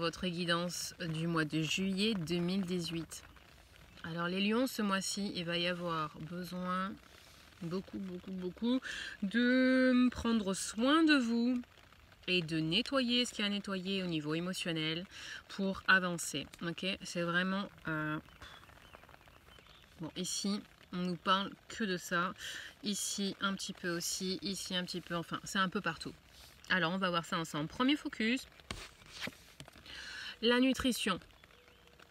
votre guidance du mois de juillet 2018. Alors les lions, ce mois-ci, il va y avoir besoin beaucoup de prendre soin de vous et de nettoyer ce qu'il y a à nettoyer au niveau émotionnel pour avancer. Ok, c'est vraiment bon, ici on nous parle que de ça, ici un petit peu aussi, ici un petit peu, enfin c'est un peu partout. Alors on va voir ça ensemble. Premier focus, la nutrition,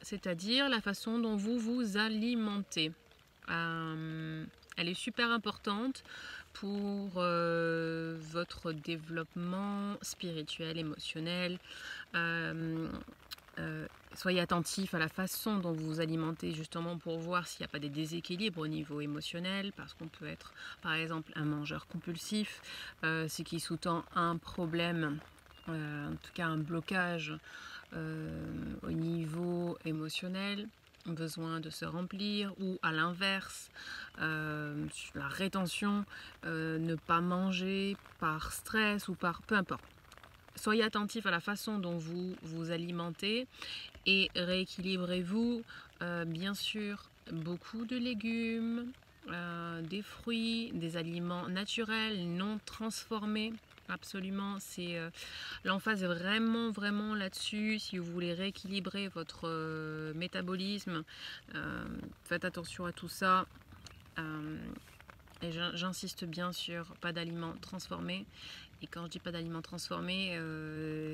c'est-à-dire la façon dont vous vous alimentez. Elle est super importante pour votre développement spirituel, émotionnel. Soyez attentif à la façon dont vous vous alimentez, justement pour voir s'il n'y a pas des déséquilibres au niveau émotionnel, parce qu'on peut être par exemple un mangeur compulsif, ce qui sous-tend un problème, en tout cas un blocage au niveau émotionnel, besoin de se remplir, ou à l'inverse, la rétention, ne pas manger par stress ou par peu importe. Soyez attentif à la façon dont vous vous alimentez et rééquilibrez-vous. Bien sûr, beaucoup de légumes, des fruits, des aliments naturels, non transformés. Absolument, c'est l'emphase est vraiment là-dessus. Si vous voulez rééquilibrer votre métabolisme, faites attention à tout ça. Et j'insiste bien sur pas d'aliments transformés. Et quand je dis pas d'aliments transformés,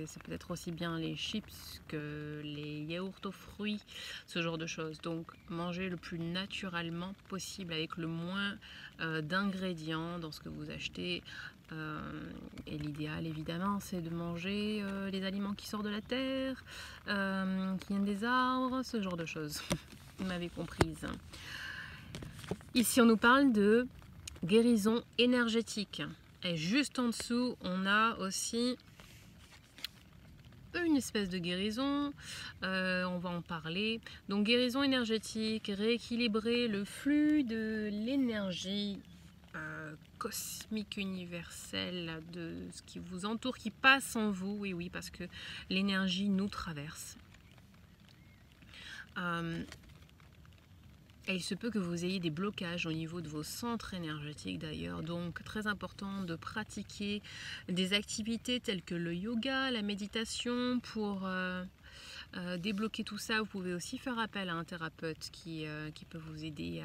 c'est peut-être aussi bien les chips que les yaourts aux fruits, ce genre de choses. Donc mangez le plus naturellement possible avec le moins d'ingrédients dans ce que vous achetez. Et l'idéal évidemment c'est de manger les aliments qui sortent de la terre, qui viennent des arbres, ce genre de choses. Vous m'avez comprise. Ici on nous parle de guérison énergétique. Et juste en dessous, on a aussi une espèce de guérison, on va en parler. Donc guérison énergétique, rééquilibrer le flux de l'énergie cosmique universelle, de ce qui vous entoure, qui passe en vous, oui, parce que l'énergie nous traverse. Et il se peut que vous ayez des blocages au niveau de vos centres énergétiques d'ailleurs, donc très important de pratiquer des activités telles que le yoga, la méditation pour débloquer tout ça. Vous pouvez aussi faire appel à un thérapeute qui peut vous aider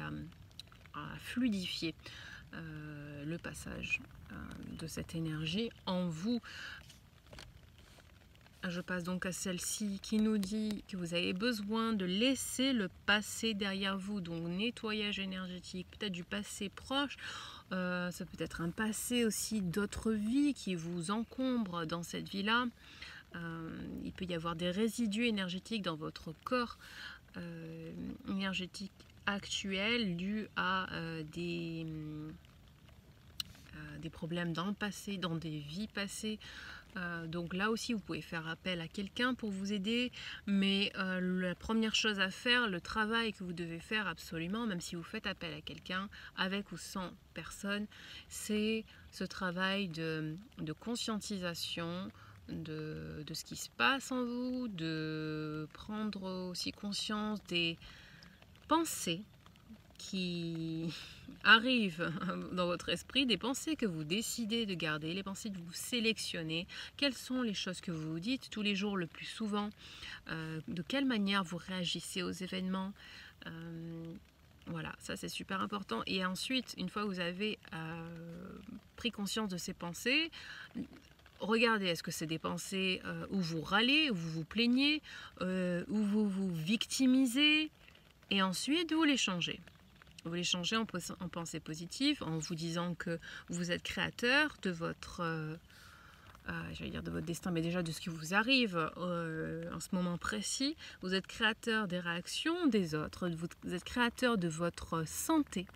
à fluidifier le passage de cette énergie en vous. Je passe donc à celle-ci qui nous dit que vous avez besoin de laisser le passé derrière vous, donc nettoyage énergétique, peut-être du passé proche, ça peut être un passé aussi d'autres vies qui vous encombrent dans cette vie-là. Il peut y avoir des résidus énergétiques dans votre corps énergétique actuel dus à des problèmes dans le passé, dans des vies passées. Donc là aussi vous pouvez faire appel à quelqu'un pour vous aider, mais la première chose à faire, le travail que vous devez faire absolument, même si vous faites appel à quelqu'un, avec ou sans personne, c'est ce travail de conscientisation de ce qui se passe en vous, de prendre aussi conscience des pensées qui arrivent dans votre esprit, des pensées que vous décidez de garder, les pensées que vous sélectionnez, quelles sont les choses que vous vous dites tous les jours le plus souvent, de quelle manière vous réagissez aux événements. Voilà, ça c'est super important. Et ensuite, une fois que vous avez pris conscience de ces pensées, regardez, est-ce que c'est des pensées où vous râlez, où vous vous plaignez, où vous vous victimisez, et ensuite vous les changez. Vous les changez en pensée positive, en vous disant que vous êtes créateur de votre, j'allais dire de votre destin, mais déjà de ce qui vous arrive en ce moment précis. Vous êtes créateur des réactions des autres, vous êtes créateur de votre santé,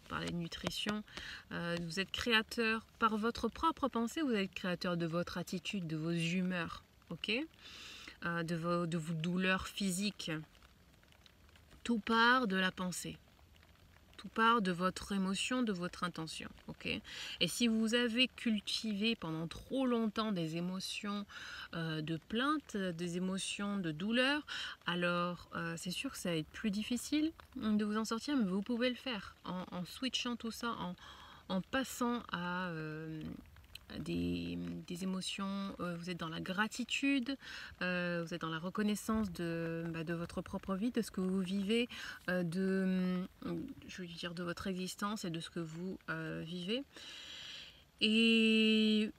par la nutrition. Vous êtes créateur par votre propre pensée, vous êtes créateur de votre attitude, de vos humeurs, ok, de vos douleurs physiques. Tout part de la pensée. tout part de votre émotion, de votre intention. Ok. Et si vous avez cultivé pendant trop longtemps des émotions de plainte, des émotions de douleur, alors c'est sûr que ça va être plus difficile de vous en sortir, mais vous pouvez le faire en switchant tout ça, en passant à des émotions, vous êtes dans la gratitude, vous êtes dans la reconnaissance de votre propre vie, de ce que vous vivez, je veux dire, de votre existence et de ce que vous vivez. Et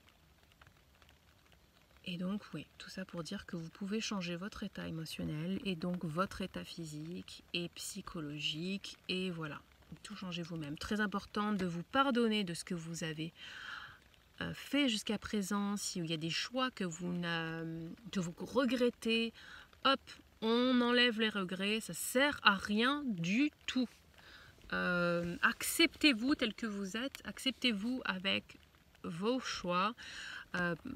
donc, oui, tout ça pour dire que vous pouvez changer votre état émotionnel et donc votre état physique et psychologique. Et voilà, tout changer vous-même. Très important de vous pardonner de ce que vous avez fait jusqu'à présent. S'il y a des choix que vous regrettez, hop, on enlève les regrets. Ça sert à rien du tout. Acceptez-vous tel que vous êtes. Acceptez-vous avec vos choix.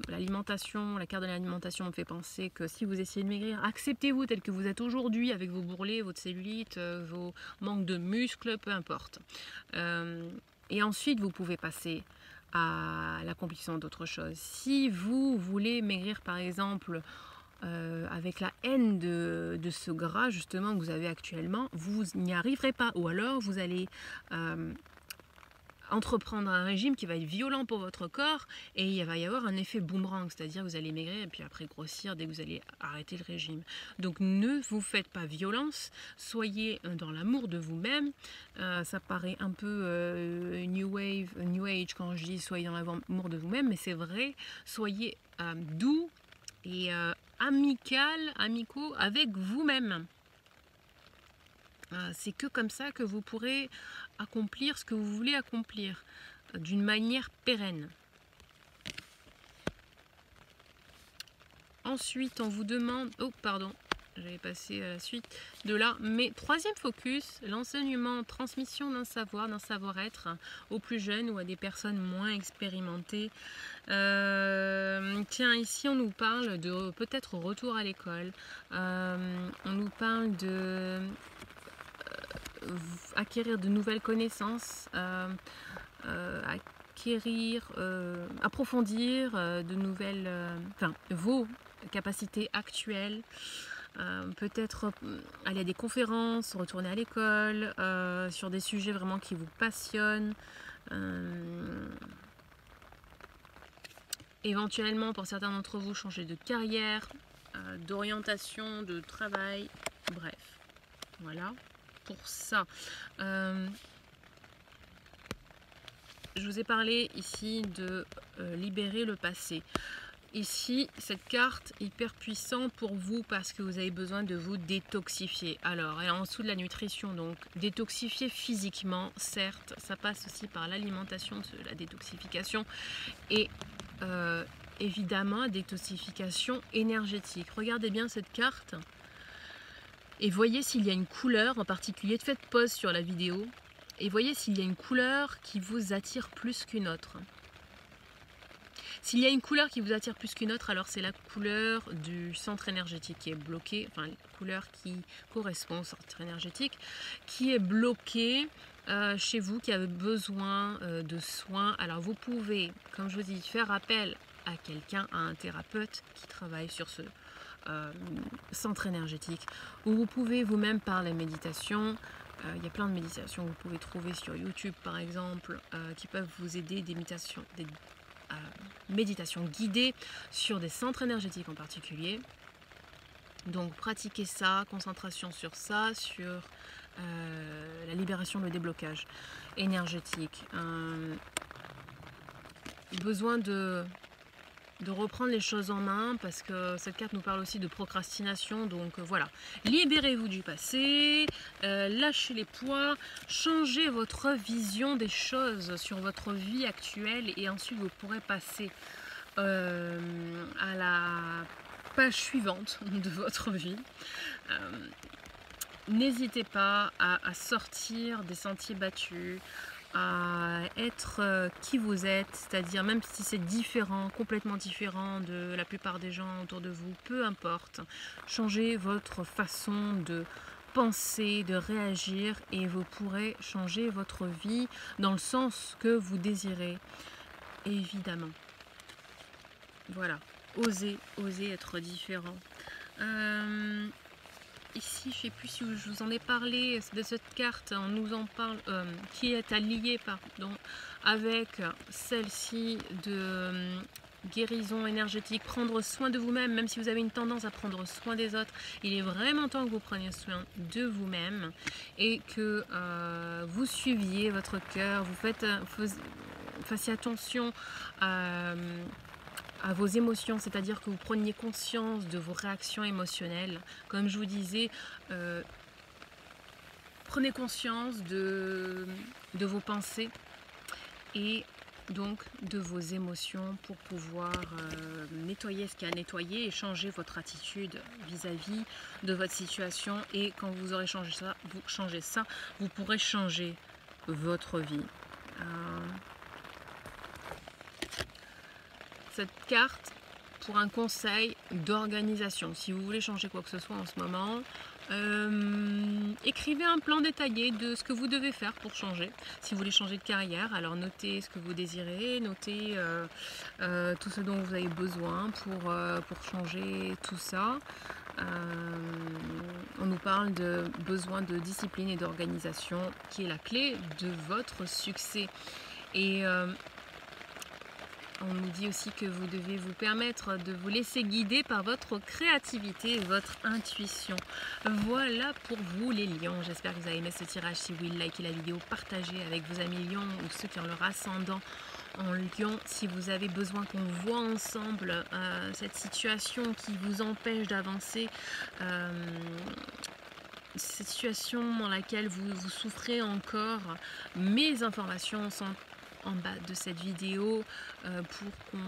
L'alimentation, la carte de l'alimentation me fait penser que si vous essayez de maigrir, acceptez-vous tel que vous êtes aujourd'hui avec vos bourrelets, votre cellulite, vos manques de muscles, peu importe. Et ensuite, vous pouvez passer à l'accomplissement d'autres choses. Si vous voulez maigrir, par exemple, avec la haine de ce gras justement que vous avez actuellement, vous n'y arriverez pas. Ou alors, vous allez entreprendre un régime qui va être violent pour votre corps et il va y avoir un effet boomerang, c'est-à-dire que vous allez maigrir et puis après grossir dès que vous allez arrêter le régime. Donc ne vous faites pas violence, soyez dans l'amour de vous-même. Ça paraît un peu new age quand je dis soyez dans l'amour de vous-même, mais c'est vrai, soyez doux et amicaux avec vous-même. C'est que comme ça que vous pourrez accomplir ce que vous voulez accomplir d'une manière pérenne. Ensuite, on vous demande... Oh, pardon, j'avais passé à la suite de là. Mais troisième focus, l'enseignement, transmission d'un savoir-être aux plus jeunes ou à des personnes moins expérimentées. Tiens, ici on nous parle de peut-être retour à l'école. On nous parle de... acquérir de nouvelles connaissances, approfondir de nouvelles, vos capacités actuelles, peut-être aller à des conférences, retourner à l'école, sur des sujets vraiment qui vous passionnent, éventuellement pour certains d'entre vous changer de carrière, d'orientation, de travail, bref, voilà. Pour ça, je vous ai parlé ici de libérer le passé. Ici, cette carte hyper puissante pour vous parce que vous avez besoin de vous détoxifier. Alors, elle est en dessous de la nutrition, donc détoxifier physiquement, certes, ça passe aussi par l'alimentation, la détoxification et évidemment détoxification énergétique. Regardez bien cette carte. Et voyez s'il y a une couleur en particulier, faites pause sur la vidéo, et voyez s'il y a une couleur qui vous attire plus qu'une autre. S'il y a une couleur qui vous attire plus qu'une autre, alors c'est la couleur du centre énergétique qui est bloqué, enfin la couleur qui correspond au centre énergétique, qui est bloqué chez vous, qui a besoin de soins. Alors vous pouvez, comme je vous dis, faire appel à quelqu'un, à un thérapeute qui travaille sur ce centre énergétique, ou vous pouvez vous-même par la méditation. Il y a plein de méditations que vous pouvez trouver sur YouTube par exemple, qui peuvent vous aider, des méditations guidées sur des centres énergétiques en particulier. Donc pratiquez ça, concentration sur ça, sur la libération, le déblocage énergétique. Besoin de reprendre les choses en main parce que cette carte nous parle aussi de procrastination, donc voilà, libérez-vous du passé, lâchez les poids, changez votre vision des choses sur votre vie actuelle et ensuite vous pourrez passer à la page suivante de votre vie. N'hésitez pas à sortir des sentiers battus, à être qui vous êtes, c'est-à-dire même si c'est différent, complètement différent de la plupart des gens autour de vous, peu importe, changez votre façon de penser, de réagir et vous pourrez changer votre vie dans le sens que vous désirez, évidemment. Voilà, oser être différent. Ici, je ne sais plus si je vous en ai parlé de cette carte, on nous en parle, qui est alliée avec celle-ci de guérison énergétique, prendre soin de vous-même, même si vous avez une tendance à prendre soin des autres, il est vraiment temps que vous preniez soin de vous-même et que vous suiviez votre cœur, fassiez attention à vos émotions, c'est-à-dire que vous preniez conscience de vos réactions émotionnelles. Comme je vous disais, prenez conscience de vos pensées et donc de vos émotions pour pouvoir nettoyer ce qu'il y a à nettoyer et changer votre attitude vis-à-vis de votre situation. Et quand vous aurez changé ça, vous pourrez changer votre vie. Cette carte pour un conseil d'organisation. Si vous voulez changer quoi que ce soit en ce moment, écrivez un plan détaillé de ce que vous devez faire pour changer. Si vous voulez changer de carrière, alors notez ce que vous désirez, notez tout ce dont vous avez besoin pour changer tout ça. On nous parle de besoin de discipline et d'organisation qui est la clé de votre succès. Et on nous dit aussi que vous devez vous permettre de vous laisser guider par votre créativité et votre intuition. Voilà pour vous les lions. J'espère que vous avez aimé ce tirage. Si oui, likez la vidéo, partagez avec vos amis lions ou ceux qui ont leur ascendant en lion. Si vous avez besoin qu'on voit ensemble cette situation qui vous empêche d'avancer, cette situation dans laquelle vous souffrez encore, mes informations sont en bas de cette vidéo pour qu'on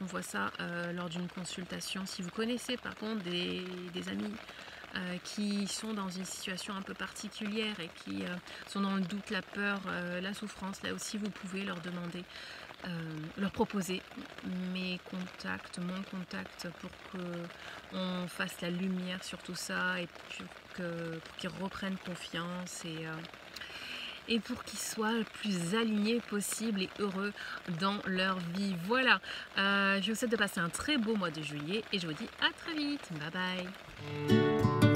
voit ça lors d'une consultation. Si vous connaissez par contre des amis qui sont dans une situation un peu particulière et qui sont dans le doute, la peur, la souffrance, là aussi vous pouvez leur demander, leur proposer mon contact pour qu'on fasse la lumière sur tout ça et pour qu'ils reprennent confiance et pour qu'ils soient le plus alignés possible et heureux dans leur vie. Voilà, je vous souhaite de passer un très beau mois de juillet et je vous dis à très vite. Bye bye.